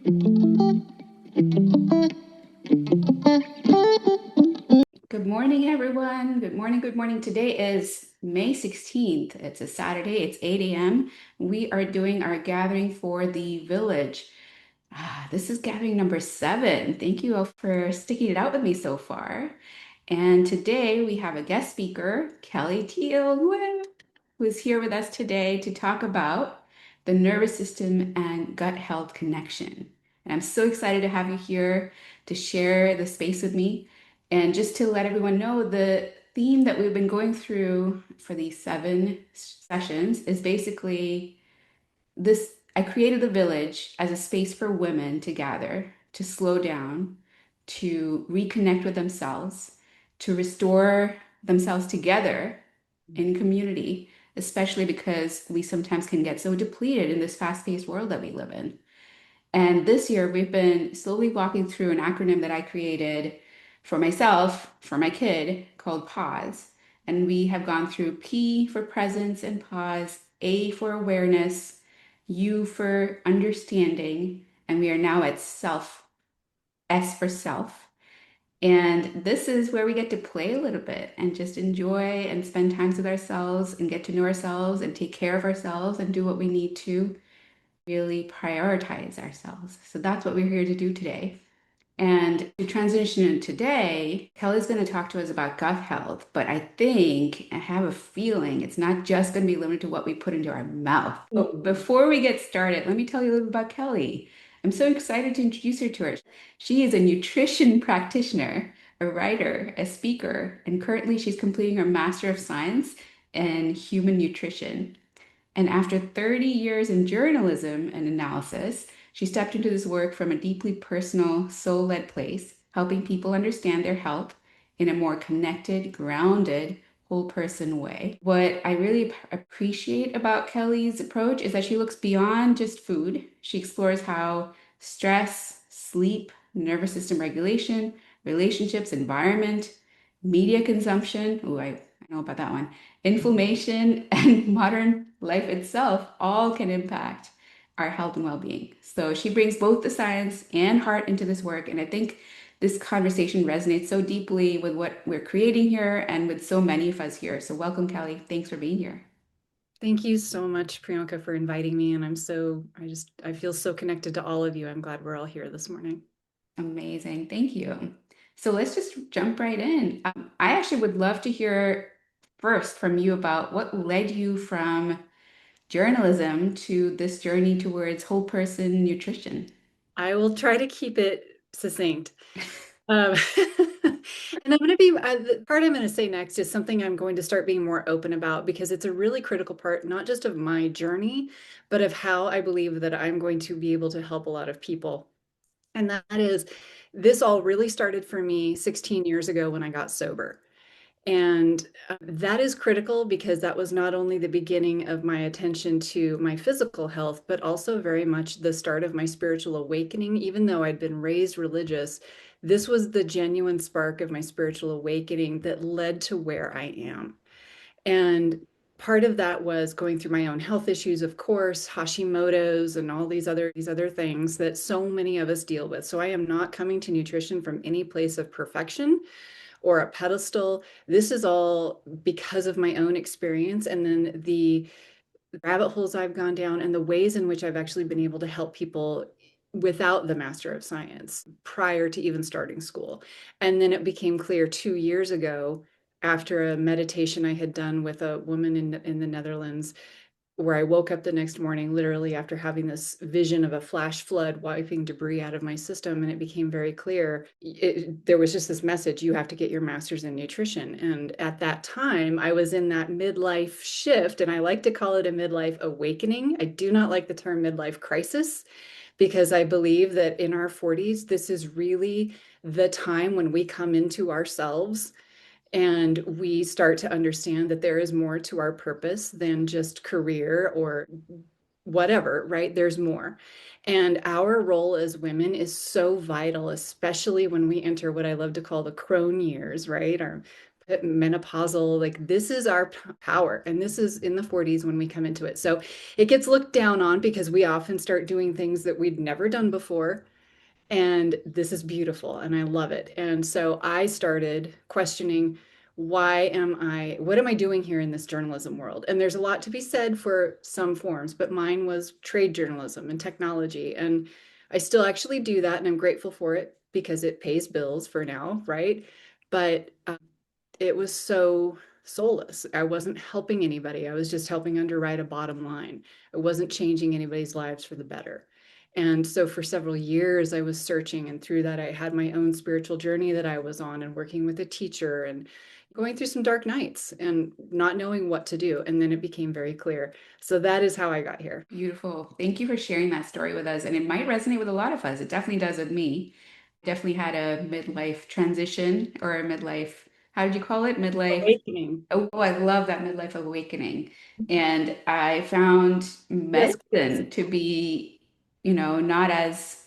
Good morning, everyone. Good morning. Good morning. Today is May 16th. It's a Saturday. It's 8 a.m. We are doing our gathering for the village. This is gathering number 7. Thank you all for sticking it out with me so far. And today we have a guest speaker, Kelly Teal, who is here with us today to talk about the nervous system and gut health connection. And I'm so excited to have you here to share the space with me. And just to let everyone know, the theme that we've been going through for these 7 sessions is basically this. I created the village as a space for women to gather, to slow down, to reconnect with themselves, to restore themselves together in community, especially because we sometimes can get so depleted in this fast-paced world that we live in. And this year, we've been slowly walking through an acronym that I created for myself, for my kid, called PAUSE. And we have gone through P for presence and pause, A for awareness, U for understanding, and we are now at self, S for self. And this is where we get to play a little bit and just enjoy and spend times with ourselves and get to know ourselves and take care of ourselves and do what we need to really prioritize ourselves. So that's what we're here to do today. And to transition today, Kelly's going to talk to us about gut health, but I have a feeling it's not just going to be limited to what we put into our mouth. But before we get started, let me tell you a little about Kelly. I'm so excited to introduce her to her. She is a nutrition practitioner, a writer, a speaker, and currently she's completing her Master of Science in Human Nutrition. And after 30 years in journalism and analysis, she stepped into this work from a deeply personal, soul-led place, helping people understand their health in a more connected, grounded, whole person way. What I really appreciate about Kelly's approach is that she looks beyond just food. She explores how stress, sleep, nervous system regulation, relationships, environment, media consumption, I know about that one, inflammation, and modern life itself all can impact our health and well-being. So she brings both the science and heart into this work. And I think this conversation resonates so deeply with what we're creating here and with so many of us here. So welcome, Kelly. Thanks for being here. Thank you so much, Priyanka, for inviting me. And I feel so connected to all of you. I'm glad we're all here this morning. Amazing. Thank you. So let's just jump right in. I actually would love to hear first from you about what led you from journalism to this journey towards whole person nutrition. I will try to keep it succinct. Um, and I'm going to be, the part I'm going to say next is something I'm going to start being more open about because it's a really critical part, not just of my journey, but of how I believe that I'm going to be able to help a lot of people. And that is, this all really started for me 16 years ago when I got sober. And that is critical because that was not only the beginning of my attention to my physical health, but also very much the start of my spiritual awakening. Even though I'd been raised religious, this was the genuine spark of my spiritual awakening that led to where I am. And part of that was going through my own health issues, of course, Hashimoto's and all these other things that so many of us deal with. So I am not coming to nutrition from any place of perfection or a pedestal. This is all because of my own experience and then the rabbit holes I've gone down and the ways in which I've actually been able to help people without the Master of Science prior to even starting school. And then it became clear 2 years ago, after a meditation I had done with a woman in the Netherlands, where I woke up the next morning, literally after having this vision of a flash flood wiping debris out of my system. And it became very clear. There was just this message, you have to get your master's in nutrition. And at that time, I was in that midlife shift, and I like to call it a midlife awakening. I do not like the term midlife crisis because I believe that in our 40s, this is really the time when we come into ourselves and we start to understand that there is more to our purpose than just career or whatever, right? There's more. And our role as women is so vital, especially when we enter what I love to call the crone years, right? Our menopausal, like this is our power. And this is in the 40s when we come into it. So it gets looked down on because we often start doing things that we'd never done before. And this is beautiful and I love it. And so I started questioning, what am I doing here in this journalism world? And there's a lot to be said for some forms, but mine was trade journalism and technology. And I still actually do that and I'm grateful for it because it pays bills for now, right? But it was so soulless. I wasn't helping anybody. I was just helping underwrite a bottom line. It wasn't changing anybody's lives for the better. And so for several years, I was searching, and through that, I had my own spiritual journey that I was on and working with a teacher and going through some dark nights and not knowing what to do. And then it became very clear. So that is how I got here. Beautiful. Thank you for sharing that story with us. And it might resonate with a lot of us. It definitely does with me. Definitely had a midlife transition or a midlife, how did you call it? Midlife. Awakening. Oh, I love that midlife awakening. And I found Yes. medicine to be, not as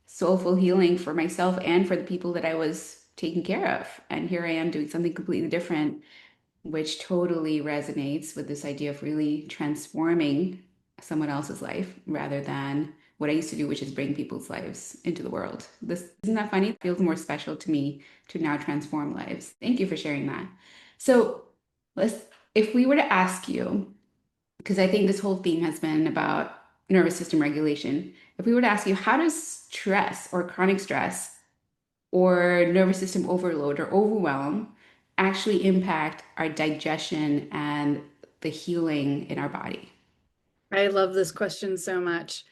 soulful healing for myself and for the people that I was taking care of. And here I am doing something completely different, which totally resonates with this idea of really transforming someone else's life rather than what I used to do, which is bring people's lives into the world. This isn't that funny? It feels more special to me to now transform lives. Thank you for sharing that. So let's, if we were to ask you, because I think this whole theme has been about nervous system regulation, if we were to ask you, how does stress or chronic stress or nervous system overload or overwhelm actually impact our digestion and the healing in our body? I love this question so much.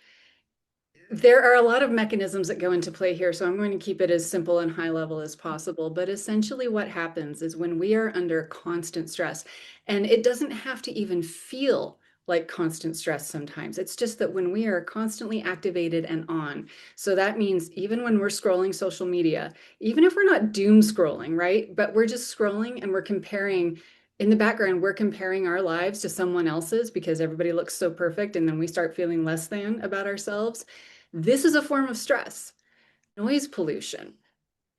There are a lot of mechanisms that go into play here, so I'm going to keep it as simple and high level as possible. But essentially, what happens is when we are under constant stress, and it doesn't have to even feel like constant stress sometimes. It's just that when we are constantly activated and on. So that means even when we're scrolling social media, even if we're not doom scrolling, right? But we're just scrolling and we're comparing. In the background, we're comparing our lives to someone else's because everybody looks so perfect, and then we start feeling less than about ourselves. This is a form of stress. Noise pollution,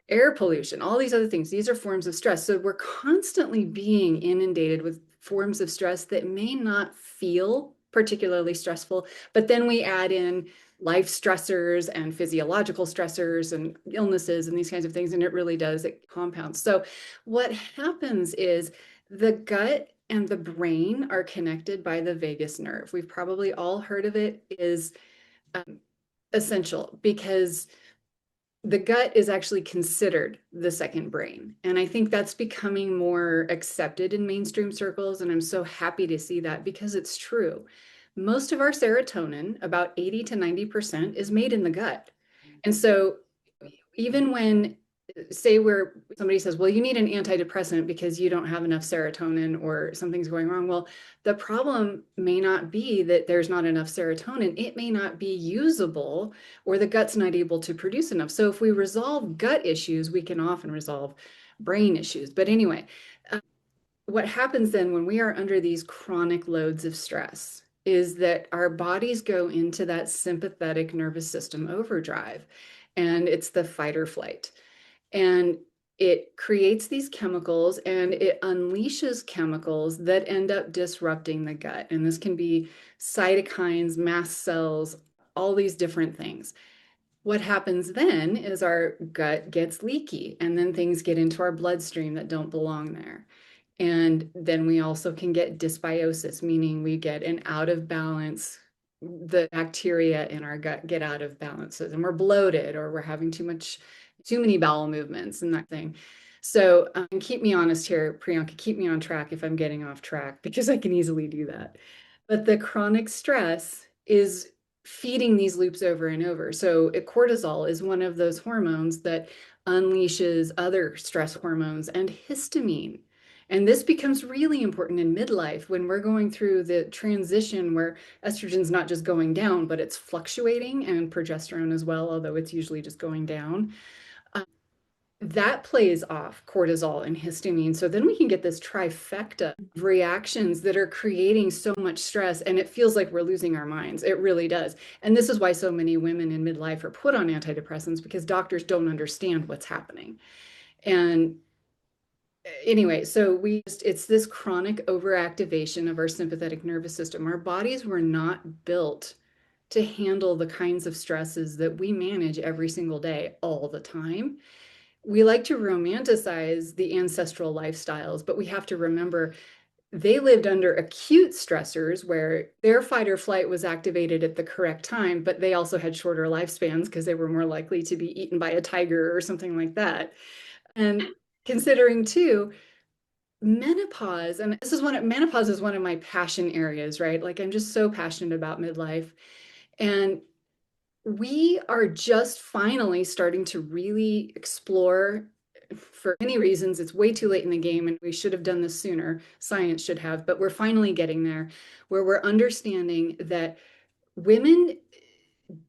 air pollution, all these other things, these are forms of stress. So we're constantly being inundated with forms of stress that may not feel particularly stressful, but then we add in life stressors and physiological stressors and illnesses and these kinds of things, and it really does, it compounds. So what happens is the gut and the brain are connected by the vagus nerve. We've probably all heard of it, is um, essential because the gut is actually considered the second brain. And I think that's becoming more accepted in mainstream circles. And I'm so happy to see that because it's true. Most of our serotonin, about 80 to 90%, is made in the gut. And so even when say where somebody says, well, you need an antidepressant because you don't have enough serotonin or something's going wrong. Well, the problem may not be that there's not enough serotonin. It may not be usable or the gut's not able to produce enough. So if we resolve gut issues, we can often resolve brain issues. But anyway, what happens then when we are under these chronic loads of stress is that our bodies go into that sympathetic nervous system overdrive, and it's the fight or flight. And it creates these chemicals and it unleashes chemicals that end up disrupting the gut. And this can be cytokines, mast cells, all these different things. What happens then is our gut gets leaky, and then things get into our bloodstream that don't belong there. And then we also can get dysbiosis, meaning we get an out of balance. The bacteria in our gut get out of balance, and we're bloated or we're having too many bowel movements and that thing. So keep me honest here, Priyanka, keep me on track if I'm getting off track because I can easily do that. But the chronic stress is feeding these loops over and over. So cortisol is one of those hormones that unleashes other stress hormones and histamine. And this becomes really important in midlife when we're going through the transition where estrogen's not just going down, but it's fluctuating, and progesterone as well, although it's usually just going down. That plays off cortisol and histamine. So then we can get this trifecta of reactions that are creating so much stress, and it feels like we're losing our minds. It really does. And this is why so many women in midlife are put on antidepressants because doctors don't understand what's happening. And anyway, so it's this chronic overactivation of our sympathetic nervous system. Our bodies were not built to handle the kinds of stresses that we manage every single day, all the time. We like to romanticize the ancestral lifestyles, but we have to remember they lived under acute stressors where their fight or flight was activated at the correct time, but they also had shorter lifespans because they were more likely to be eaten by a tiger or something like that. And considering too, menopause, and menopause is one of my passion areas, right? Like I'm just so passionate about midlife. And we are just finally starting to really explore, for many reasons. It's way too late in the game, and we should have done this sooner. Science should have, but we're finally getting there where we're understanding that women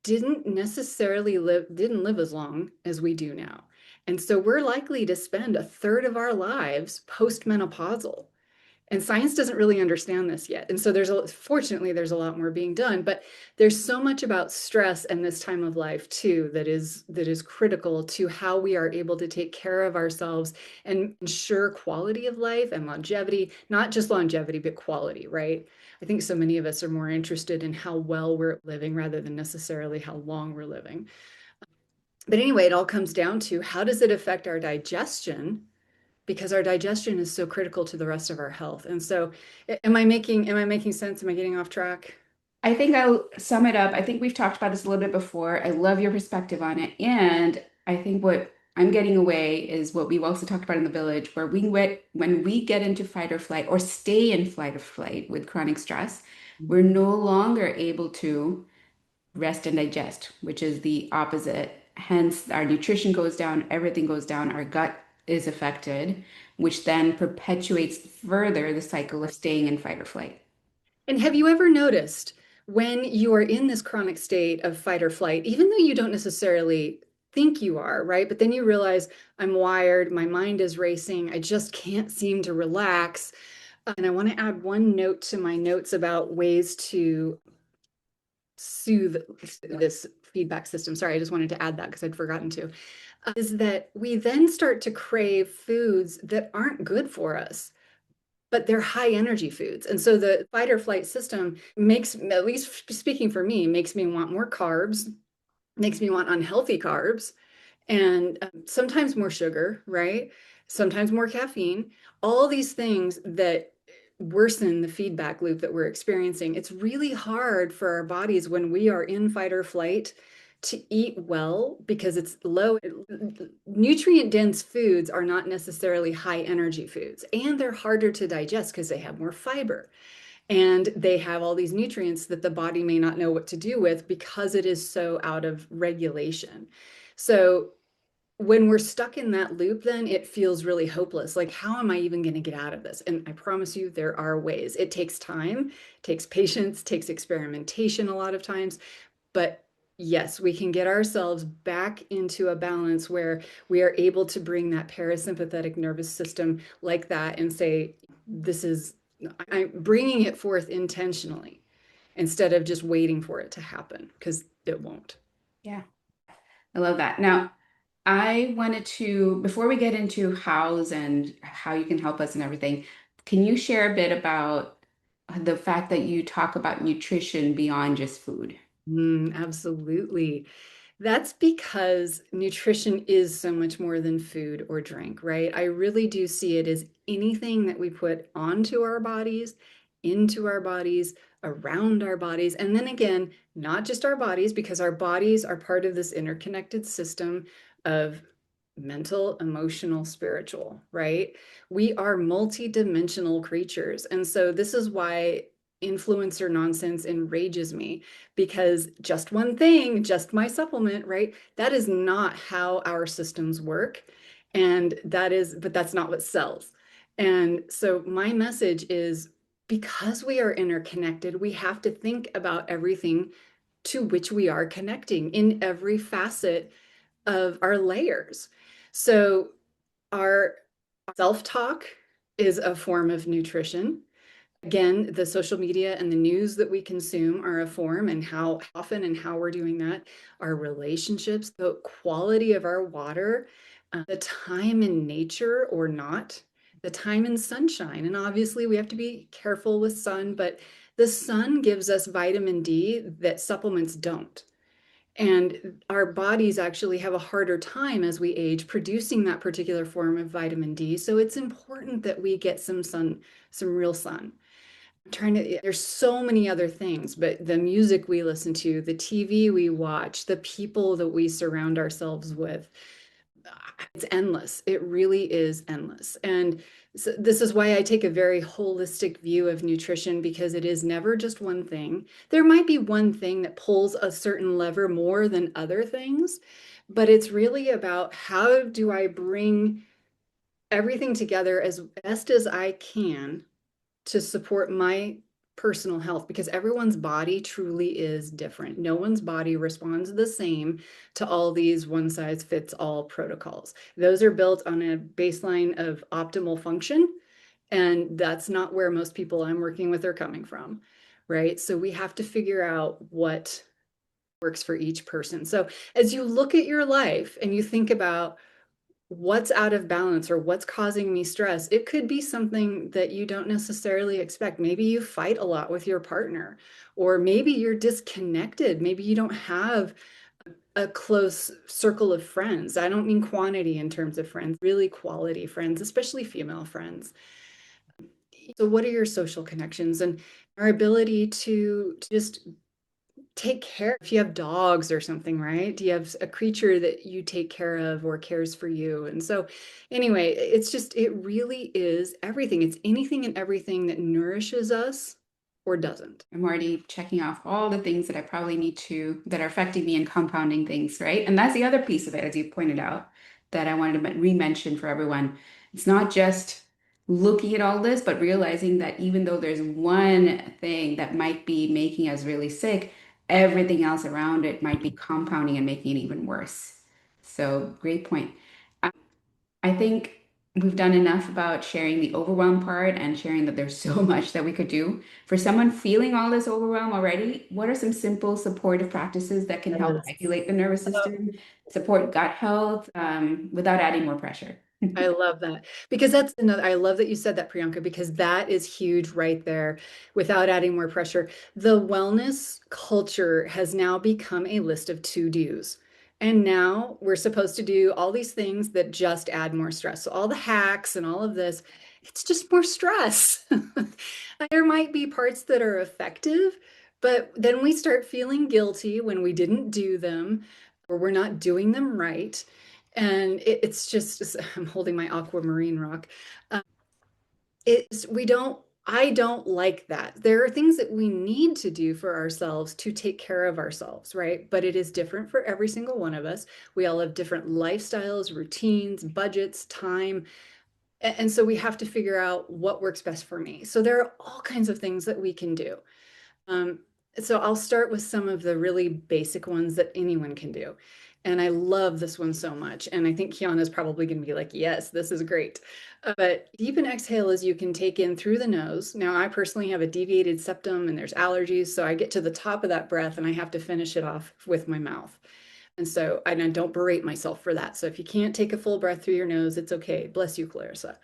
didn't live as long as we do now. And so we're likely to spend a third of our lives postmenopausal. And science doesn't really understand this yet. And so fortunately, there's a lot more being done, but there's so much about stress and this time of life too that is critical to how we are able to take care of ourselves and ensure quality of life and longevity, not just longevity, but quality, right? I think so many of us are more interested in how well we're living rather than necessarily how long we're living. But anyway, it all comes down to how does it affect our digestion? Because our digestion is so critical to the rest of our health. And so, am I making sense? Am I getting off track? I think I'll sum it up. I think we've talked about this a little bit before. I love your perspective on it. And I think what I'm getting away is what we've also talked about in the village, where when we get into fight or flight or stay in flight or flight with chronic stress, we're Mhm. no longer able to rest and digest, which is the opposite. Hence, our nutrition goes down, everything goes down, our gut is affected, which then perpetuates further the cycle of staying in fight or flight. And have you ever noticed when you are in this chronic state of fight or flight, even though you don't necessarily think you are, right? But then you realize I'm wired, my mind is racing, I just can't seem to relax. And I want to add one note to my notes about ways to soothe this feedback system. Sorry, I just wanted to add that because I'd forgotten to. Is that we then start to crave foods that aren't good for us, but they're high energy foods. And so the fight or flight system makes, at least speaking for me, makes me want more carbs, makes me want unhealthy carbs, and sometimes more sugar, right? Sometimes more caffeine, all these things that worsen the feedback loop that we're experiencing. It's really hard for our bodies when we are in fight or flight to eat well because it's low. Nutrient dense foods are not necessarily high energy foods, and they're harder to digest because they have more fiber and they have all these nutrients that the body may not know what to do with because it is so out of regulation. So when we're stuck in that loop, then it feels really hopeless. Like, how am I even going to get out of this? And I promise you, there are ways. It takes time, takes patience, takes experimentation a lot of times. But yes, we can get ourselves back into a balance where we are able to bring that parasympathetic nervous system like that and say, this is, I'm bringing it forth intentionally instead of just waiting for it to happen because it won't. Yeah, I love that. Now, I wanted to, before we get into hows and how you can help us and everything, can you share a bit about the fact that you talk about nutrition beyond just food? Absolutely. That's because nutrition is so much more than food or drink, right? I really do see it as anything that we put onto our bodies, into our bodies, around our bodies. And then again, not just our bodies, because our bodies are part of this interconnected system of mental, emotional, spiritual, right? We are multidimensional creatures. And so this is why influencer nonsense enrages me because just one thing, just my supplement, right? That is not how our systems work. But that's not what sells. And so my message is because we are interconnected, we have to think about everything to which we are connecting in every facet of our layers. So our self-talk is a form of nutrition. Again, the social media and the news that we consume are a form, and how often and how we're doing that. Our relationships, the quality of our water, the time in nature or not the time in sunshine. And obviously, we have to be careful with sun, but the sun gives us vitamin D that supplements don't. And our bodies actually have a harder time as we age producing that particular form of vitamin D. So it's important that we get some sun, some real sun. I'm trying to, there's so many other things, but the music we listen to, the TV we watch, the people that we surround ourselves with, it's endless. It really is endless. And so this is why I take a very holistic view of nutrition because it is never just one thing. There might be one thing that pulls a certain lever more than other things, but it's really about how do I bring everything together as best as I can to support my personal health because everyone's body truly is different. No one's body responds the same to all these one size fits all protocols. Those are built on a baseline of optimal function. And that's not where most people I'm working with are coming from, right? So we have to figure out what works for each person. So as you look at your life and you think about what's out of balance or what's causing me stress. It could be something that you don't necessarily expect. Maybe you fight a lot with your partner, or maybe you're disconnected. Maybe you don't have a close circle of friends. I don't mean quantity in terms of friends, really quality friends, especially female friends. So, what are your social connections and our ability to just take care if you have dogs or something, right? Do you have a creature that you take care of or cares for you? And so anyway, it's just it really is everything. It's anything and everything that nourishes us or doesn't. I'm already checking off all the things that I probably need to, that are affecting me and compounding things, right? And that's the other piece of it, as you pointed out, that I wanted to re-mention for everyone. It's not just looking at all this, but realizing that even though there's one thing that might be making us really sick, everything else around it might be compounding and making it even worse. So, great point. I think we've done enough about sharing the overwhelm part and sharing that there's so much that we could do. For someone feeling all this overwhelm already, what are some simple supportive practices that can help Yes. regulate the nervous system, support gut health, without adding more pressure? I love that because that's another. I love that you said that, Priyanka, because that is huge right there without adding more pressure. The wellness culture has now become a list of to-dos. And now we're supposed to do all these things that just add more stress. So, all the hacks and all of this, it's just more stress. There might be parts that are effective, but then we start feeling guilty when we didn't do them or we're not doing them right. And it's just, I'm holding my aquamarine rock. Um, we don't, I don't like that. There are things that we need to do for ourselves to take care of ourselves, right? But it is different for every single one of us. We all have different lifestyles, routines, budgets, time. And so we have to figure out what works best for me. So there are all kinds of things that we can do. Um, so I'll start with some of the really basic ones that anyone can do. And I love this one so much. And I think Kiana's probably going to be like, yes, this is great. But deep and exhale as you can take in through the nose. Now, I personally have a deviated septum and there's allergies. So I get to the top of that breath and I have to finish it off with my mouth. And so I don't berate myself for that. So if you can't take a full breath through your nose, it's okay. Bless you, Clarissa.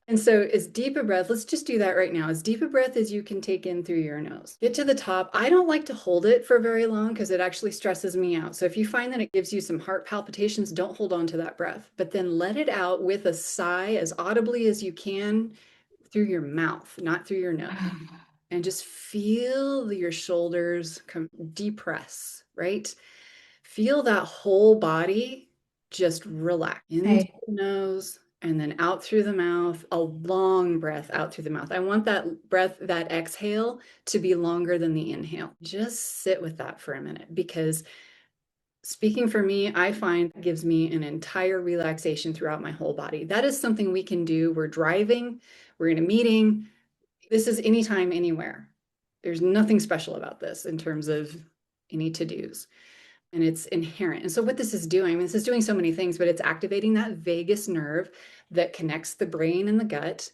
And so, as deep a breath, let's just do that right now. As deep a breath as you can take in through your nose. Get to the top. I don't like to hold it for very long because it actually stresses me out. So, if you find that it gives you some heart palpitations, don't hold on to that breath, but then let it out with a sigh as audibly as you can through your mouth, not through your nose. And just feel your shoulders come depress, right? Feel that whole body just relax into Okay. the nose and then out through the mouth, a long breath out through the mouth. I want that breath, that exhale to be longer than the inhale. Just sit with that for a minute because speaking for me, I find it gives me an entire relaxation throughout my whole body. That is something we can do. We're driving, we're in a meeting. This is anytime, anywhere. There's nothing special about this in terms of any to-dos and it's inherent. And so what this is doing, I mean, this is doing so many things, but it's activating that vagus nerve that connects the brain and the gut,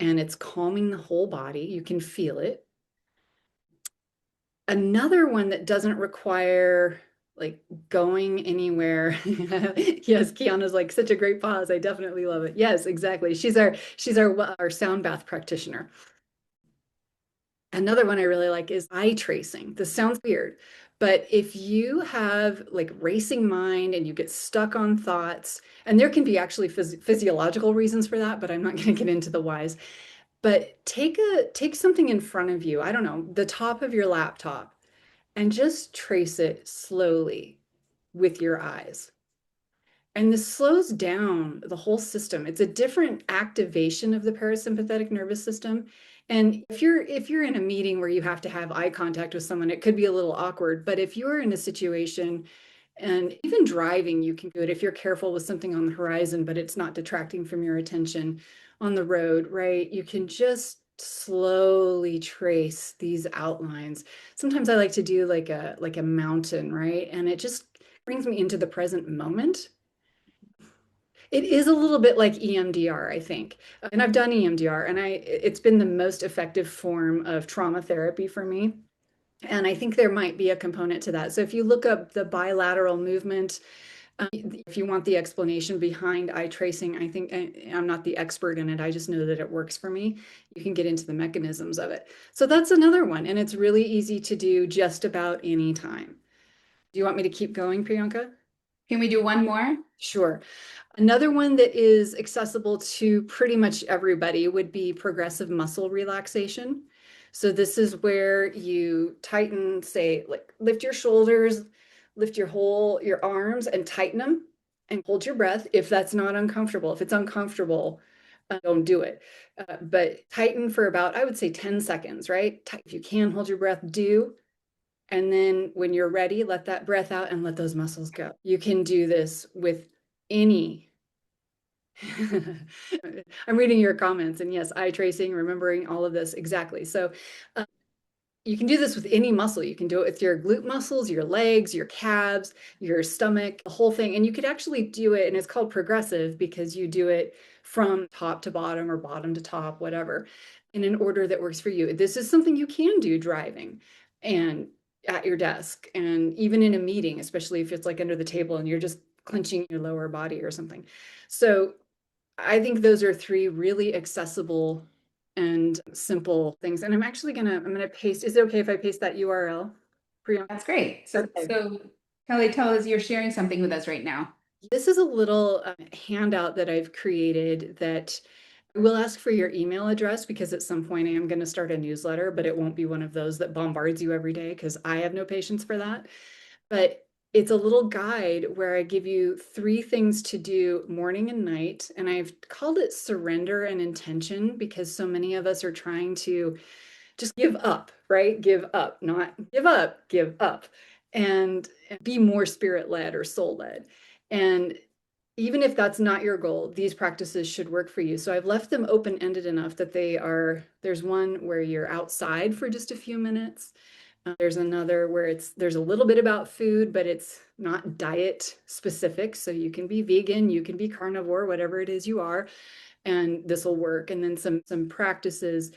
and it's calming the whole body. You can feel it. Another one that doesn't require like going anywhere. Yes, Kiana's like such a great pause. I definitely love it. Yes, exactly. She's our sound bath practitioner. Another one I really like is eye tracing. This sounds weird, but if you have like racing mind and you get stuck on thoughts, and there can be actually physiological reasons for that, but I'm not going to get into the whys. But take something in front of you. I don't know, the top of your laptop, and just trace it slowly with your eyes. And this slows down the whole system. It's a different activation of the parasympathetic nervous system. And if you're in a meeting where you have to have eye contact with someone, it could be a little awkward. But if you're in a situation, and even driving, you can do it if you're careful with something on the horizon, but it's not detracting from your attention on the road, right? You can just slowly trace these outlines. Sometimes I like to do like a mountain, right? And it just brings me into the present moment. It is a little bit like EMDR, I think. And I've done EMDR, and it's been the most effective form of trauma therapy for me. And I think there might be a component to that. So if you look up the bilateral movement, if you want the explanation behind eye tracing, I think I'm not the expert in it. I just know that it works for me. You can get into the mechanisms of it. So that's another one. And it's really easy to do just about any time. Do you want me to keep going, Priyanka? Can we do one more? Sure. Another one that is accessible to pretty much everybody would be progressive muscle relaxation. So this is where you tighten, say, like lift your shoulders, lift your arms and tighten them and hold your breath if that's not uncomfortable. If it's uncomfortable, don't do it. But tighten for about, I would say 10 seconds, right? If you can hold your breath, do. And then when you're ready, let that breath out and let those muscles go. You can do this with any. I'm reading your comments, and yes, eye tracing, remembering all of this exactly. So you can do this with any muscle. You can do it with your glute muscles, your legs, your calves, your stomach, the whole thing. And you could actually do it, and it's called progressive because you do it from top to bottom or bottom to top, whatever, in an order that works for you. This is something you can do driving and at your desk, and even in a meeting, especially if it's like under the table and you're just clenching your lower body or something. So I think those are three really accessible and simple things. And I'm gonna paste. Is it okay if I paste that URL? Priyanka? That's great. So, Okay. so Kelly, tell us you're sharing something with us right now. This is a little handout that I've created that I will ask for your email address because at some point I am going to start a newsletter, but it won't be one of those that bombards you every day because I have no patience for that. But it's a little guide where I give you 3 things to do morning and night. And I've called it surrender and intention because so many of us are trying to just give up, right? Give up, not give up, give up, and be more spirit led or soul led. And even if that's not your goal, these practices should work for you. So I've left them open ended enough that there's one where you're outside for just a few minutes. There's another where there's a little bit about food, but it's not diet specific. So you can be vegan, you can be carnivore, whatever it is you are, and this will work. And then some practices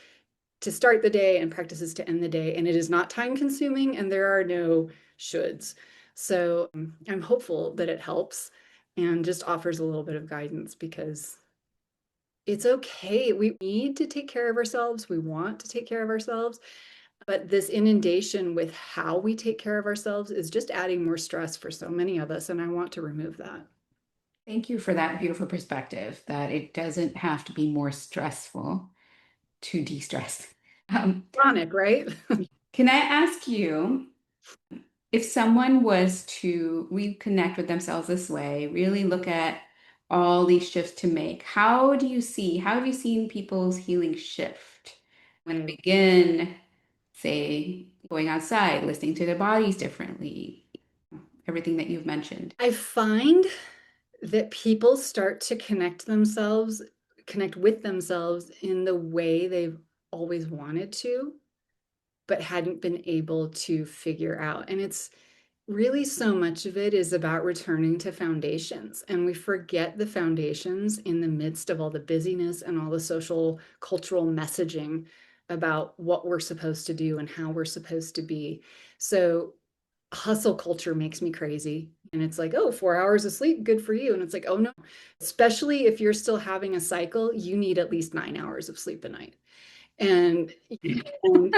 to start the day and practices to end the day. And it is not time consuming and there are no shoulds. So I'm hopeful that it helps and just offers a little bit of guidance because it's okay. We need to take care of ourselves. We want to take care of ourselves. But this inundation with how we take care of ourselves is just adding more stress for so many of us. And I want to remove that. Thank you for that beautiful perspective that it doesn't have to be more stressful to de-stress. Um, Chronic, right? can I ask you, if someone was to reconnect with themselves this way, really look at all these shifts to make, how have you seen people's healing shift when they begin, say, going outside, listening to their bodies differently, everything that you've mentioned? I find that people start to connect with themselves in the way they've always wanted to, but hadn't been able to figure out. And it's really so much of it is about returning to foundations. And we forget the foundations in the midst of all the busyness and all the social, cultural messaging about what we're supposed to do and how we're supposed to be. So hustle culture makes me crazy. And it's like, oh, 4 hours of sleep, good for you. And it's like, oh no, especially if you're still having a cycle, you need at least 9 hours of sleep a night. And, and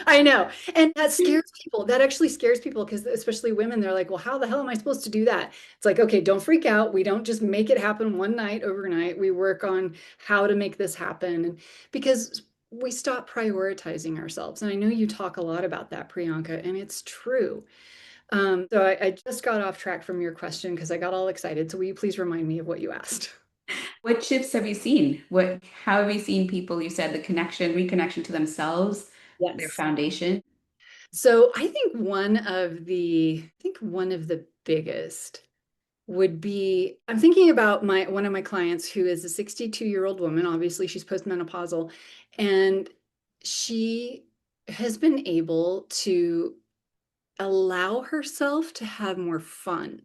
I know. And that scares people. That actually scares people because especially women, they're like, well, how the hell am I supposed to do that? It's like, okay, don't freak out. We don't just make it happen one night overnight. We work on how to make this happen. And because we stop prioritizing ourselves. And I know you talk a lot about that, Priyanka, and it's true. So I just got off track from your question because I got all excited. So will you please remind me of what you asked? What shifts have you seen? How have you seen people? You said the connection, reconnection to themselves, their Yes. foundation. So I think one of the biggest would be I'm thinking about my one of my clients who is a 62-year-old woman. Obviously, she's postmenopausal, and she has been able to allow herself to have more fun.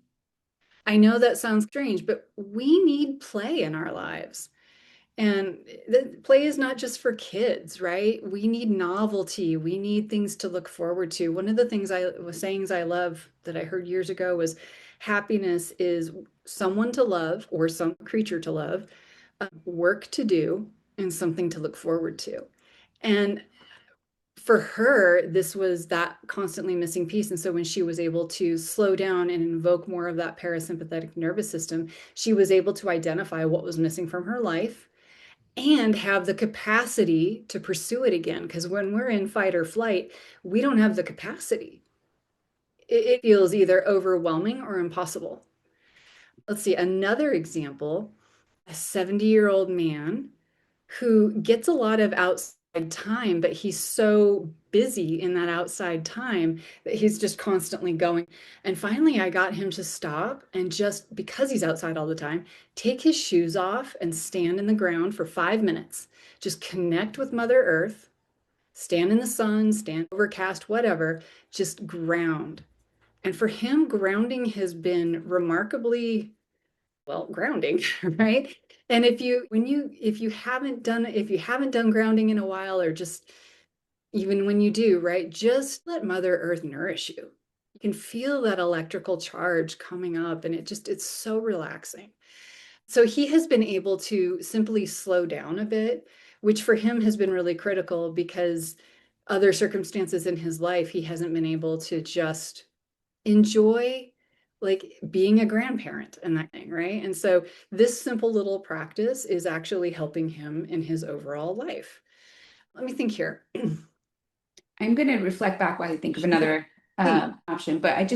I know that sounds strange, but we need play in our lives. And the play is not just for kids, right? We need novelty. We need things to look forward to. One of the things I was sayings I love that I heard years ago was happiness is someone to love or some creature to love, work to do, and something to look forward to. And for her, this was that constantly missing piece. And so when she was able to slow down and invoke more of that parasympathetic nervous system, she was able to identify what was missing from her life and have the capacity to pursue it again. Because when we're in fight or flight, we don't have the capacity. It feels either overwhelming or impossible. Let's see, another example, a 70-year-old man who gets a lot of outside time, but he's so busy in that outside time that he's just constantly going. And finally, I got him to stop and just because he's outside all the time, take his shoes off and stand in the ground for 5 minutes. Just connect with Mother Earth, stand in the sun, stand overcast, whatever, just ground. And for him, grounding has been remarkably well, grounding, right? And if you haven't done grounding in a while, or just even when you do, right, just let Mother Earth nourish you. You can feel that electrical charge coming up, and it's so relaxing. So he has been able to simply slow down a bit, which for him has been really critical because other circumstances in his life, he hasn't been able to just enjoy like being a grandparent and that thing, right? And so this simple little practice is actually helping him in his overall life. Let me think here. I'm going to reflect back while I think of another Please. option, but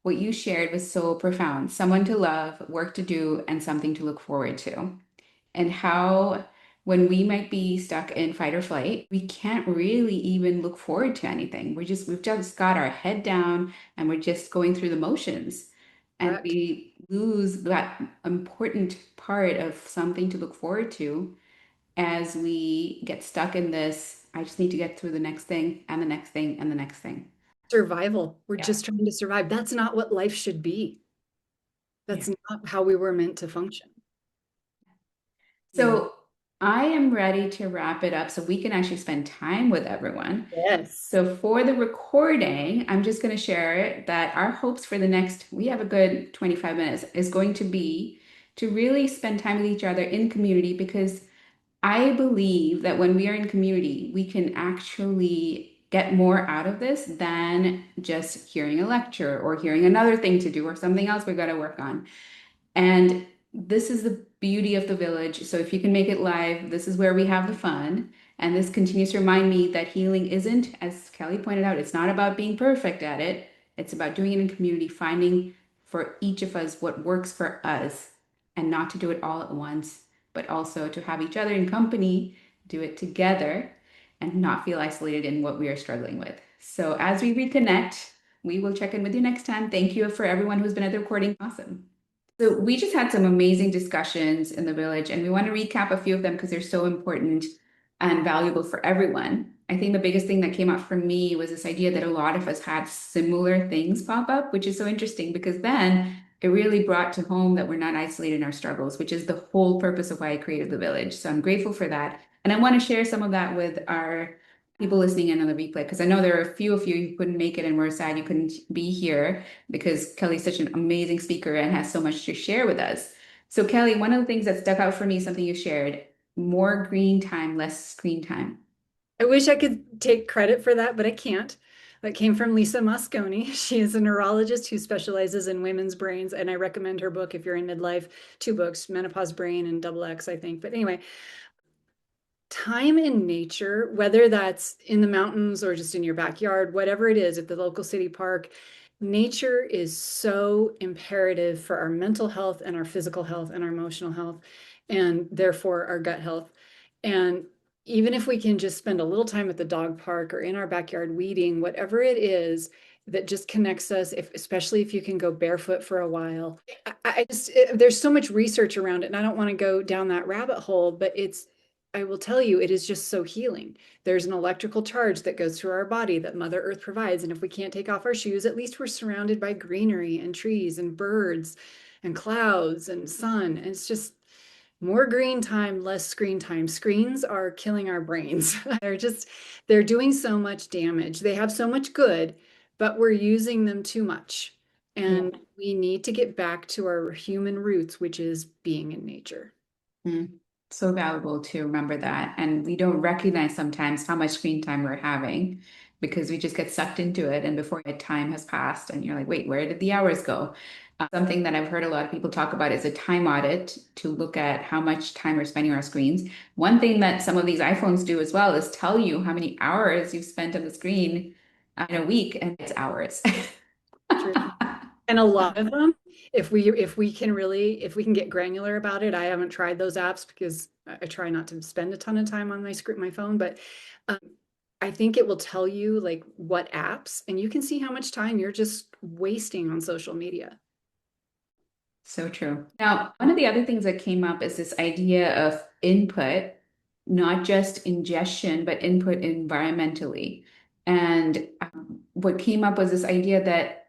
what you shared was so profound. Someone to love, work to do, and something to look forward to. And how, when we might be stuck in fight or flight, we can't really even look forward to anything. We've just got our head down and we're just going through the motions. And Correct. we lose that important part of something to look forward to as we get stuck in this. I just need to get through the next thing and the next thing and the next thing. Survival. We're Yeah. just trying to survive. That's not what life should be. Yeah. That's not how we were meant to function. Yeah. So I am ready to wrap it up so we can actually spend time with everyone. Yes. So for the recording, I'm just going to share that our hopes for the next, we have a good 25 minutes, is going to be to really spend time with each other in community because I believe that when we are in community, we can actually get more out of this than just hearing a lecture or hearing another thing to do or something else we've got to work on. And this is the beauty of the village. So if you can make it live, this is where we have the fun. And this continues to remind me that healing isn't, as Kelly pointed out, it's not about being perfect at it. It's about doing it in community, finding for each of us what works for us and not to do it all at once, but also to have each other in company, do it together and not feel isolated in what we are struggling with. So as we reconnect, we will check in with you next time. Thank you for everyone who's been at the recording. Awesome. So we just had some amazing discussions in the village, and we want to recap a few of them because they're so important and valuable for everyone. I think the biggest thing that came up for me was this idea that a lot of us had similar things pop up, which is so interesting because then it really brought to home that we're not isolated in our struggles, which is the whole purpose of why I created the village. So I'm grateful for that. And I want to share some of that with our people listening in on the replay, because I know there are a few of you who couldn't make it and were sad you couldn't be here because Kelly's such an amazing speaker and has so much to share with us. So, Kelly, one of the things that stuck out for me, something you shared, more green time, less screen time. I wish I could take credit for that, but I can't. That came from Lisa Mosconi. She is a neurologist who specializes in women's brains, and I recommend her book if you're in midlife. Two books, Menopause Brain and Double X, I think. But anyway, time in nature, whether that's in the mountains or just in your backyard, whatever it is, at the local city park, nature is so imperative for our mental health and our physical health and our emotional health, and therefore our gut health. And even if we can just spend a little time at the dog park or in our backyard weeding, whatever it is that just connects us, especially if you can go barefoot for a while. There's so much research around it, and I don't want to go down that rabbit hole, but I will tell you, it is just so healing. There's an electrical charge that goes through our body that Mother Earth provides. And if we can't take off our shoes, at least we're surrounded by greenery and trees and birds and clouds and sun. And it's just more green time, less screen time. Screens are killing our brains. They're doing so much damage. They have so much good, but we're using them too much. And we need to get back to our human roots, which is being in nature. Mm. So valuable to remember that. And we don't recognize sometimes how much screen time we're having because we just get sucked into it. And before the time has passed, and you're like, wait, where did the hours go? Something that I've heard a lot of people talk about is a time audit to look at how much time we're spending on our screens. One thing that some of these iPhones do as well is tell you how many hours you've spent on the screen in a week, and it's hours. True. And a lot of them, if we can get granular about it, I haven't tried those apps because I try not to spend a ton of time on my phone, but um, I think it will tell you like what apps, and you can see how much time you're just wasting on social media. So true. Now, one of the other things that came up is this idea of input, not just ingestion, but input environmentally. And what came up was this idea that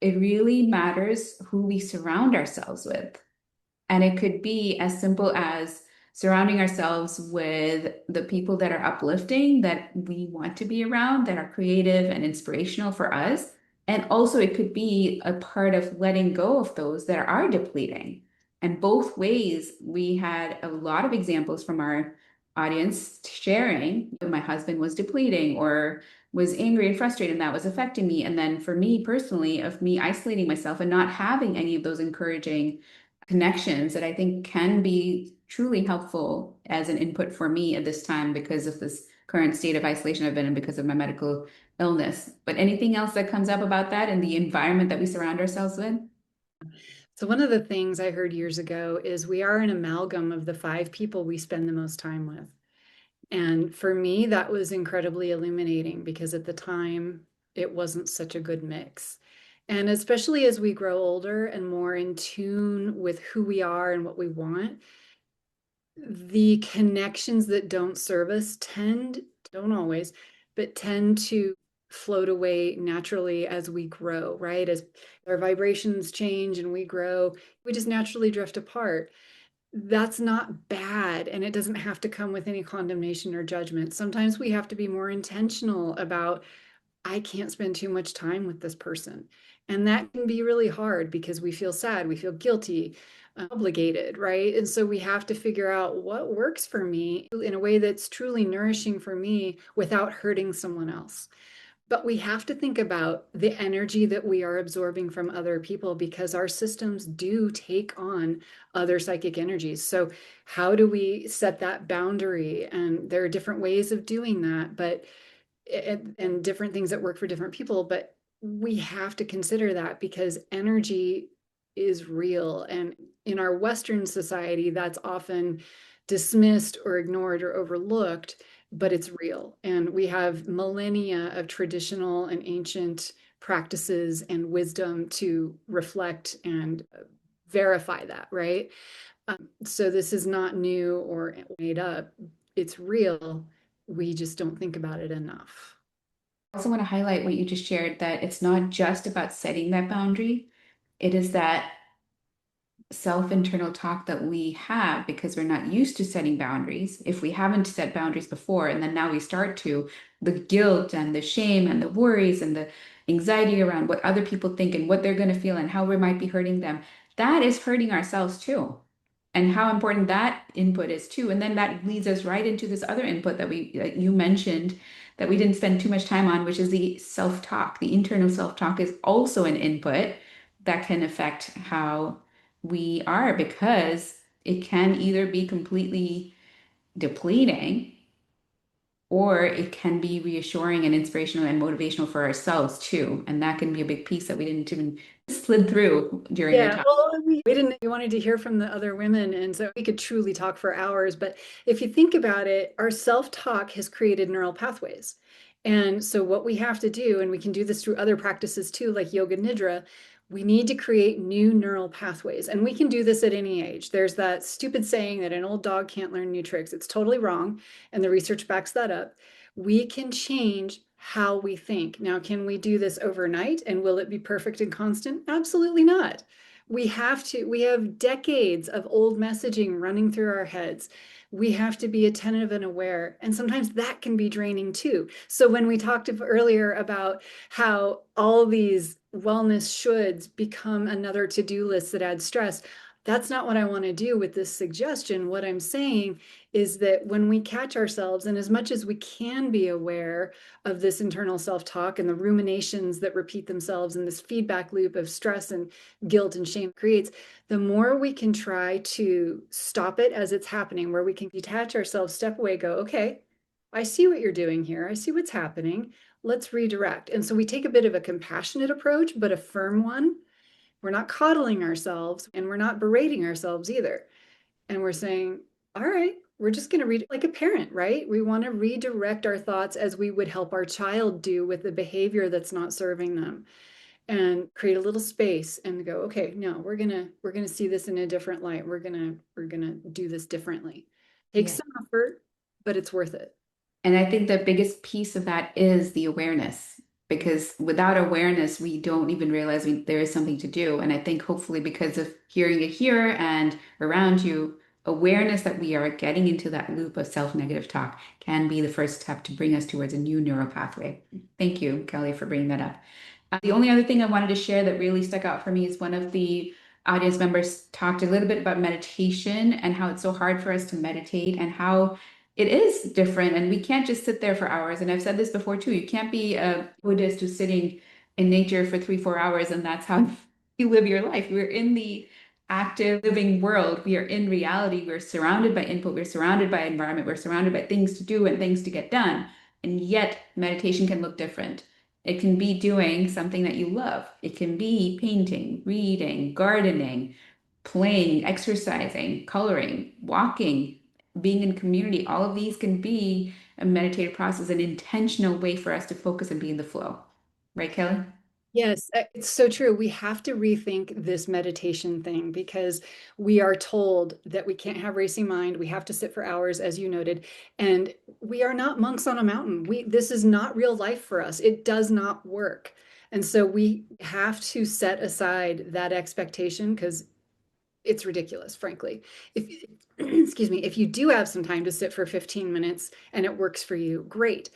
it really matters who we surround ourselves with. And it could be as simple as surrounding ourselves with the people that are uplifting, that we want to be around, that are creative and inspirational for us. And also, it could be a part of letting go of those that are depleting. And both ways, we had a lot of examples from our audience sharing my husband was depleting or was angry and frustrated, and that was affecting me. And then for me personally, of me isolating myself and not having any of those encouraging connections that I think can be truly helpful as an input for me at this time because of this current state of isolation I've been in because of my medical illness. But anything else that comes up about that and the environment that we surround ourselves with? So one of the things I heard years ago is we are an amalgam of the five people we spend the most time with. And for me, that was incredibly illuminating because at the time, it wasn't such a good mix. And especially as we grow older and more in tune with who we are and what we want, the connections that don't serve us don't always, but tend to float away naturally as we grow, right? As our vibrations change and we grow, we just naturally drift apart. That's not bad, and it doesn't have to come with any condemnation or judgment. Sometimes we have to be more intentional about, I can't spend too much time with this person. And that can be really hard because we feel sad, we feel guilty, obligated, right? And so we have to figure out what works for me in a way that's truly nourishing for me without hurting someone else. But we have to think about the energy that we are absorbing from other people because our systems do take on other psychic energies. So, how do we set that boundary? And there are different ways of doing that, but and different things that work for different people. But we have to consider that because energy is real. And in our Western society, that's often dismissed or ignored or overlooked, but it's real. And we have millennia of traditional and ancient practices and wisdom to reflect and verify that, right? So this is not new or made up. It's real. We just don't think about it enough. I also want to highlight what you just shared that it's not just about setting that boundary. It is that self-internal talk that we have because we're not used to setting boundaries. If we haven't set boundaries before, and then now we start to, the guilt and the shame and the worries and the anxiety around what other people think and what they're going to feel and how we might be hurting them, that is hurting ourselves too. And how important that input is too. And then that leads us right into this other input that you mentioned that we didn't spend too much time on, which is the self-talk. The internal self-talk is also an input that can affect how we are because it can either be completely depleting or it can be reassuring and inspirational and motivational for ourselves too. And that can be a big piece that we didn't even slid through during our Yeah, time. well, we didn't, we wanted to hear from the other women, and so we could truly talk for hours. But if you think about it, our self-talk has created neural pathways. And so what we have to do, and we can do this through other practices too, like yoga nidra, we need to create new neural pathways. And we can do this at any age. There's that stupid saying that an old dog can't learn new tricks. It's totally wrong, and the research backs that up. We can change how we think. Now, can we do this overnight? And will it be perfect and constant? Absolutely not. We have decades of old messaging running through our heads. We have to be attentive and aware. And sometimes that can be draining too. So when we talked earlier about how all these wellness shoulds become another to-do list that adds stress, that's not what I want to do with this suggestion. What I'm saying is that when we catch ourselves, and as much as we can be aware of this internal self-talk and the ruminations that repeat themselves and this feedback loop of stress and guilt and shame creates, the more we can try to stop it as it's happening, where we can detach ourselves, step away, go, okay, I see what you're doing here. I see what's happening. Let's redirect. And so we take a bit of a compassionate approach, but a firm one. We're not coddling ourselves and we're not berating ourselves either. And we're saying, all right, we're just going to read like a parent, right? We want to redirect our thoughts as we would help our child do with the behavior that's not serving them, and create a little space and go, okay, no, we're gonna see this in a different light. We're gonna do this differently. Takes Yeah. some effort, but it's worth it. And I think the biggest piece of that is the awareness, because without awareness, we don't even realize there is something to do. And I think hopefully because of hearing it here and around you, awareness that we are getting into that loop of self-negative talk can be the first step to bring us towards a new neural pathway. Thank you, Kelly, for bringing that up. The only other thing I wanted to share that really stuck out for me is one of the audience members talked a little bit about meditation and how it's so hard for us to meditate and how it is different. And we can't just sit there for hours. And I've said this before too. You can't be a Buddhist who's sitting in nature for 3, 4 hours and that's how you live your life. We're in the active living world. We are in reality. We're surrounded by input. We're surrounded by environment. We're surrounded by things to do and things to get done. And yet meditation can look different. It can be doing something that you love. It can be painting, reading, gardening, playing, exercising, coloring, walking, being in community. All of these can be a meditative process, an intentional way for us to focus and be in the flow. Right, Kelly? Yes, it's so true. We have to rethink this meditation thing because we are told that we can't have racing mind. We have to sit for hours, as you noted, and we are not monks on a mountain. This is not real life for us. It does not work. And so we have to set aside that expectation because it's ridiculous, frankly. If excuse me, if you do have some time to sit for 15 minutes and it works for you, great.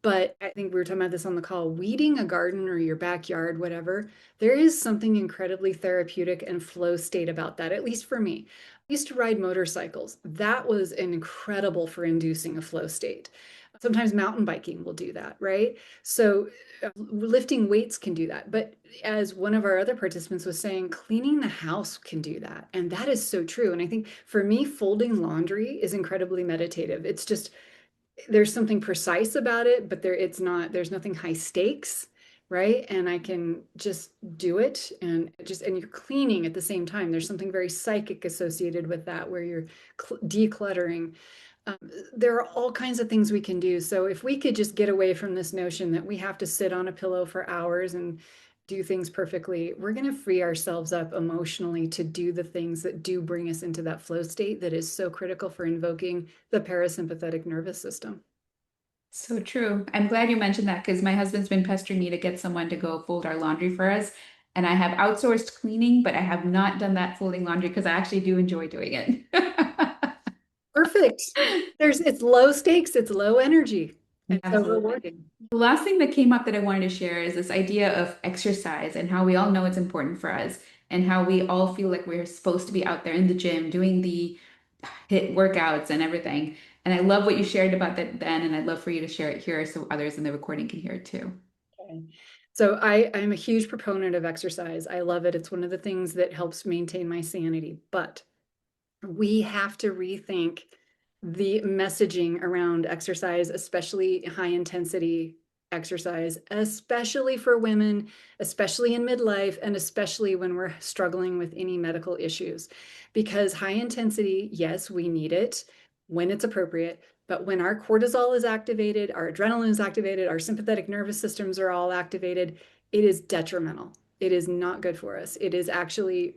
But I think we were talking about this on the call, weeding a garden or your backyard, whatever, there is something incredibly therapeutic and flow state about that, at least for me. I used to ride motorcycles. That was incredible for inducing a flow state. Sometimes mountain biking will do that, right? So lifting weights can do that. But as one of our other participants was saying, cleaning the house can do that. And that is so true. And I think for me, folding laundry is incredibly meditative. It's just, there's something precise about it, but there's nothing high stakes, right? And I can just do it and you're cleaning at the same time. There's something very psychic associated with that where you're decluttering. Um, there are all kinds of things we can do. So if we could just get away from this notion that we have to sit on a pillow for hours and do things perfectly, we're going to free ourselves up emotionally to do the things that do bring us into that flow state that is so critical for invoking the parasympathetic nervous system. So true. I'm glad you mentioned that because my husband's been pestering me to get someone to go fold our laundry for us. And I have outsourced cleaning, but I have not done that folding laundry because I actually do enjoy doing it. Perfect. It's low stakes, it's low energy, and so Absolutely. rewarding. The last thing that came up that I wanted to share is this idea of exercise and how we all know it's important for us and how we all feel like we're supposed to be out there in the gym doing the hit workouts and everything. And I love what you shared about that then, and I'd love for you to share it here so others in the recording can hear it too. Okay. So I'm a huge proponent of exercise. I love it. It's one of the things that helps maintain my sanity. But we have to rethink the messaging around exercise, especially high intensity exercise, especially for women, especially in midlife, and especially when we're struggling with any medical issues. Because high intensity, yes, we need it when it's appropriate. But when our cortisol is activated, our adrenaline is activated, our sympathetic nervous systems are all activated, it is detrimental. It is not good for us. It is actually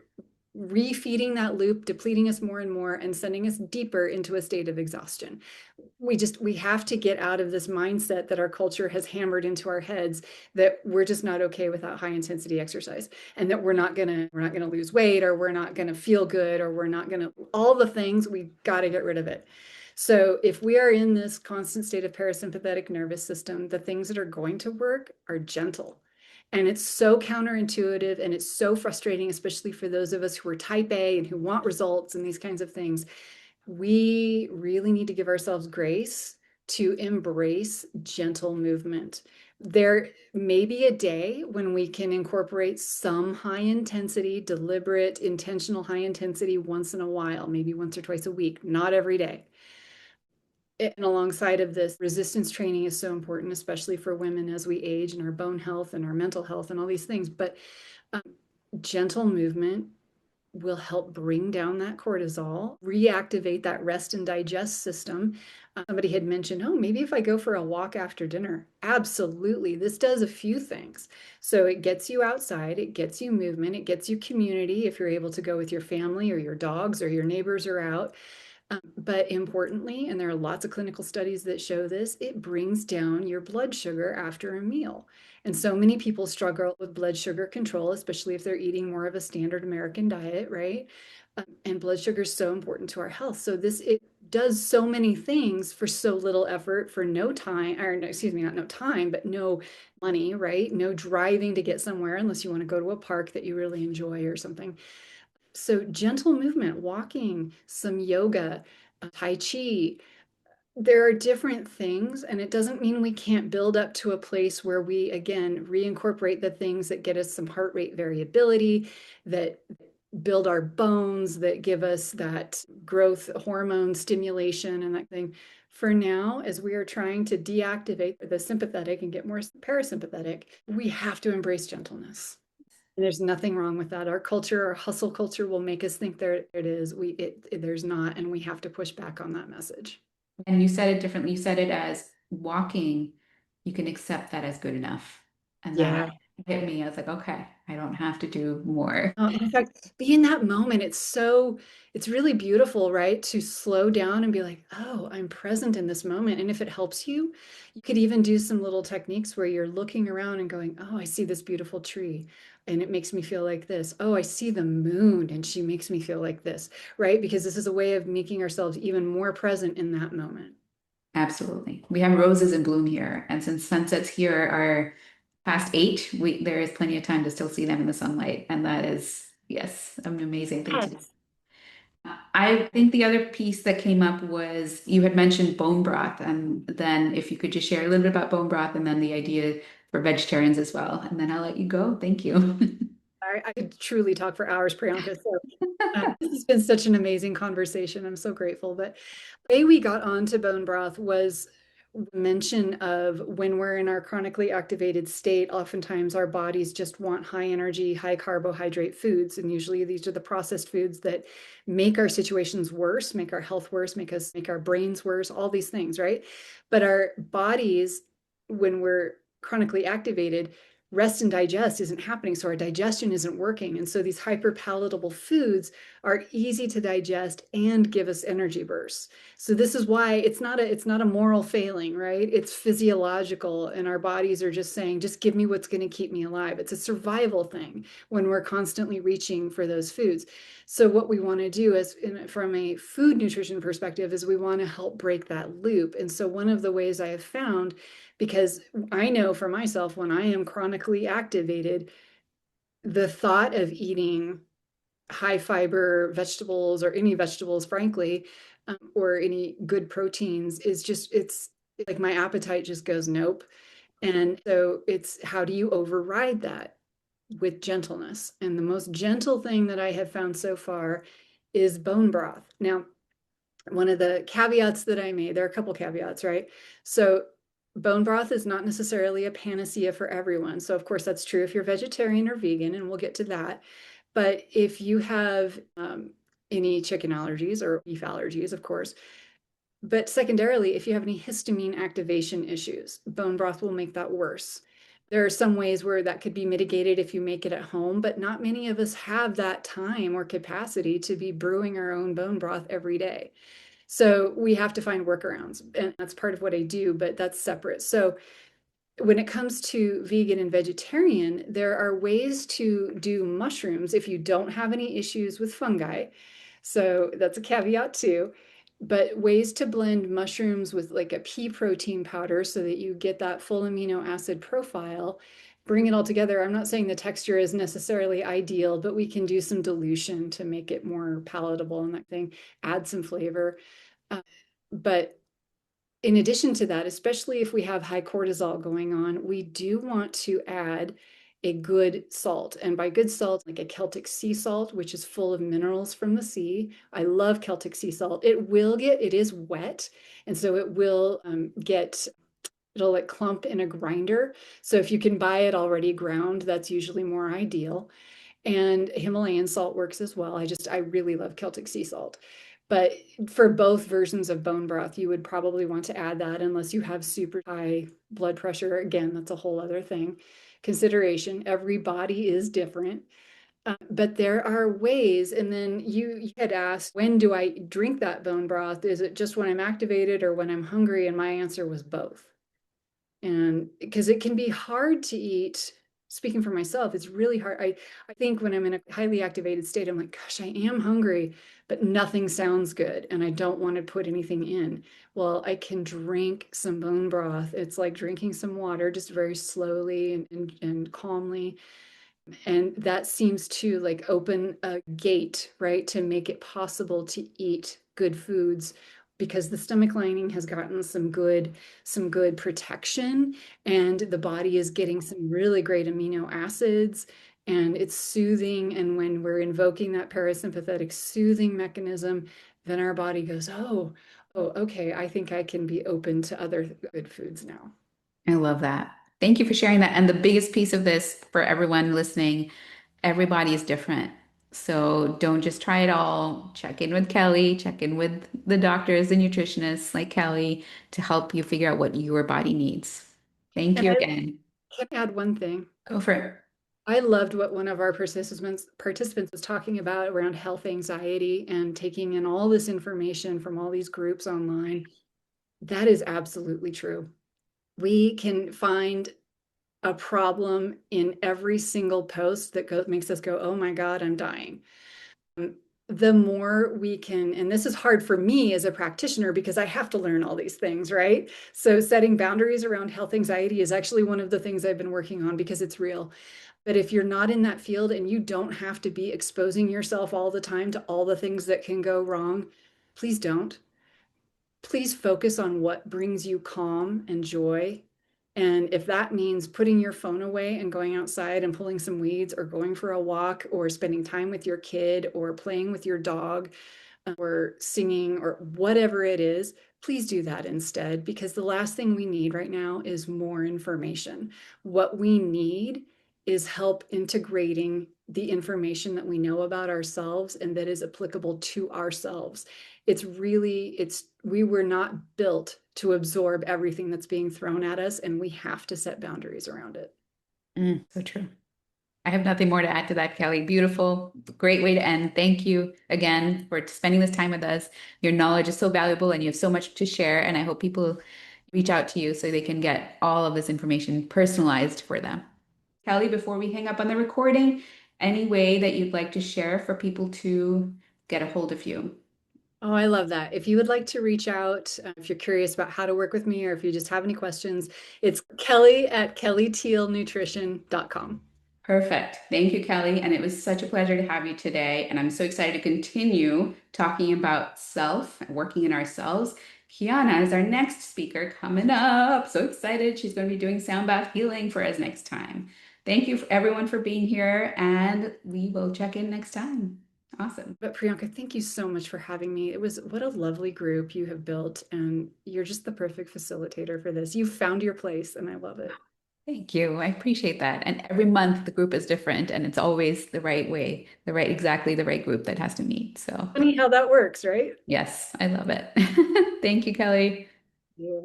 refeeding that loop, depleting us more and more, and sending us deeper into a state of exhaustion. We have to get out of this mindset that our culture has hammered into our heads that we're just not okay without high intensity exercise, and that we're not gonna lose weight, or we're not gonna feel good, or we're not gonna all the things. We got to get rid of it. So if we are in this constant state of parasympathetic nervous system, the things that are going to work are gentle. And it's so counterintuitive and it's so frustrating, especially for those of us who are type A and who want results and these kinds of things. We really need to give ourselves grace to embrace gentle movement. There may be a day when we can incorporate some high intensity, deliberate, intentional high intensity once in a while, maybe once or twice a week, not every day. And alongside of this, resistance training is so important, especially for women as we age and our bone health and our mental health and all these things. But um, gentle movement will help bring down that cortisol, reactivate that rest and digest system. Somebody had mentioned, oh, maybe if I go for a walk after dinner. Absolutely. This does a few things. So it gets you outside, it gets you movement, it gets you community if you're able to go with your family or your dogs or your neighbors are out. But importantly, and there are lots of clinical studies that show this, it brings down your blood sugar after a meal. And so many people struggle with blood sugar control, especially if they're eating more of a standard American diet, right? And blood sugar is so important to our health. So it does so many things for so little effort, for no time, or no, excuse me, not no time, but no money, right? No driving to get somewhere unless you want to go to a park that you really enjoy or something. So gentle movement, walking, some yoga, Tai Chi, there are different things, and it doesn't mean we can't build up to a place where we, again, reincorporate the things that get us some heart rate variability, that build our bones, that give us that growth hormone stimulation and that thing. For now, as we are trying to deactivate the sympathetic and get more parasympathetic, we have to embrace gentleness. And there's nothing wrong with that. Our culture, our hustle culture will make us think there it is. There's not, and we have to push back on that message. And you said it differently. You said it as walking, you can accept that as good enough. And that Yeah. hit me. I was like, okay, I don't have to do more. In fact, be in that moment. It's really beautiful, right? To slow down and be like, oh, I'm present in this moment. And if it helps you, you could even do some little techniques where you're looking around and going, oh, I see this beautiful tree and it makes me feel like this. Oh, I see the moon and she makes me feel like this, right? Because this is a way of making ourselves even more present in that moment. Absolutely. We have roses in bloom here. And since sunsets here are past 8, there is plenty of time to still see them in the sunlight. And that is, yes, an amazing thing to do. Yes. I think the other piece that came up was you had mentioned bone broth, and then if you could just share a little bit about bone broth and then the idea for vegetarians as well, and then I'll let you go. Thank you. I could truly talk for hours, Priyanka. So this has been such an amazing conversation. I'm so grateful. But the way we got onto bone broth was mention of when we're in our chronically activated state, oftentimes our bodies just want high energy, high carbohydrate foods. And usually these are the processed foods that make our situations worse, make our health worse, make our brains worse, all these things, right? But our bodies, when we're chronically activated, rest and digest isn't happening. So our digestion isn't working. And so these hyper palatable foods are easy to digest and give us energy bursts. So this is why it's not a moral failing, right? It's physiological, and our bodies are just saying, just give me what's going to keep me alive. It's a survival thing when we're constantly reaching for those foods. So what we want to do is, from a food nutrition perspective, is we want to help break that loop. And so one of the ways I have found, because I know for myself, when I am chronically activated, the thought of eating high fiber vegetables, or any vegetables, frankly, or any good proteins, is just, it's like my appetite just goes nope. And so it's, how do you override that? With gentleness. And the most gentle thing that I have found so far is bone broth. Now, one of the caveats that I made, there are a couple caveats, right? So bone broth is not necessarily a panacea for everyone. So of course that's true if you're vegetarian or vegan, and we'll get to that. But if you have any chicken allergies or beef allergies, of course, but secondarily, if you have any histamine activation issues, bone broth will make that worse. There are some ways where that could be mitigated if you make it at home, but not many of us have that time or capacity to be brewing our own bone broth every day. So we have to find workarounds, and that's part of what I do, but that's separate. So when it comes to vegan and vegetarian, there are ways to do mushrooms if you don't have any issues with fungi. So that's a caveat too. But ways to blend mushrooms with like a pea protein powder so that you get that full amino acid profile, bring it all together. I'm not saying the texture is necessarily ideal, but we can do some dilution to make it more palatable and that thing, add some flavor. Uh, but in addition to that, especially if we have high cortisol going on, we do want to add a good salt. And by good salt, like a Celtic sea salt, which is full of minerals from the sea. I love Celtic sea salt. It is wet. And so it will it'll like clump in a grinder. So if you can buy it already ground, that's usually more ideal. And Himalayan salt works as well. I really love Celtic sea salt. But for both versions of bone broth, you would probably want to add that unless you have super high blood pressure. Again, that's a whole other thing. Consideration. Every body is different. But there are ways. And then you had asked, when do I drink that bone broth? Is it just when I'm activated or when I'm hungry? And my answer was both. And because it can be hard to eat, speaking for myself, it's really hard. I think when I'm in a highly activated state, I'm like, gosh, I am hungry, but nothing sounds good and I don't want to put anything in. Well, I can drink some bone broth. It's like drinking some water, just very slowly and calmly. And that seems to like open a gate, right, to make it possible to eat good foods, because the stomach lining has gotten some good protection, and the body is getting some really great amino acids, and it's soothing. And when we're invoking that parasympathetic soothing mechanism, then our body goes, oh, okay, I think I can be open to other good foods now. I love that. Thank you for sharing that. And the biggest piece of this for everyone listening, everybody is different. So don't just try it all. Check in with Kelly, check in with the doctors and nutritionists like Kelly to help you figure out what your body needs. Thank And you I again. can add one thing. Go for it. I loved what one of our participants was talking about around health anxiety and taking in all this information from all these groups online. That is absolutely true. We can find a problem in every single post that makes us go, oh my God, I'm dying. The more we can, and this is hard for me as a practitioner because I have to learn all these things, right? So setting boundaries around health anxiety is actually one of the things I've been working on because it's real. But if you're not in that field and you don't have to be exposing yourself all the time to all the things that can go wrong, please don't. Please focus on what brings you calm and joy. And if that means putting your phone away and going outside and pulling some weeds, or going for a walk, or spending time with your kid, or playing with your dog, or singing, or whatever it is, please do that instead, because the last thing we need right now is more information. What we need is help integrating the information that we know about ourselves and that is applicable to ourselves. We were not built to absorb everything that's being thrown at us, and we have to set boundaries around it. So true. I have nothing more to add to that, Kelly. Beautiful. Great way to end. Thank you again for spending this time with us. Your knowledge is so valuable and you have so much to share. And I hope people reach out to you so they can get all of this information personalized for them. Kelly, before we hang up on the recording, any way that you'd like to share for people to get a hold of you? Oh, I love that. If you would like to reach out, if you're curious about how to work with me, or if you just have any questions, it's Kelly at kellytealnutrition.com. Perfect. Thank you, Kelly. And it was such a pleasure to have you today. And I'm so excited to continue talking about self and working in ourselves. Kiana is our next speaker coming up. So excited. She's going to be doing sound bath healing for us next time. Thank you for everyone for being here, and we will check in next time. Awesome. But Priyanka, thank you so much for having me. It was what a lovely group you have built, and you're just the perfect facilitator for this. You found your place, and I love it. Thank you. I appreciate that. And every month the group is different, and it's always the right way, exactly the right group that has to meet. So, Funny how that works, right? yes, I love it. Thank you, Kelly. Yeah.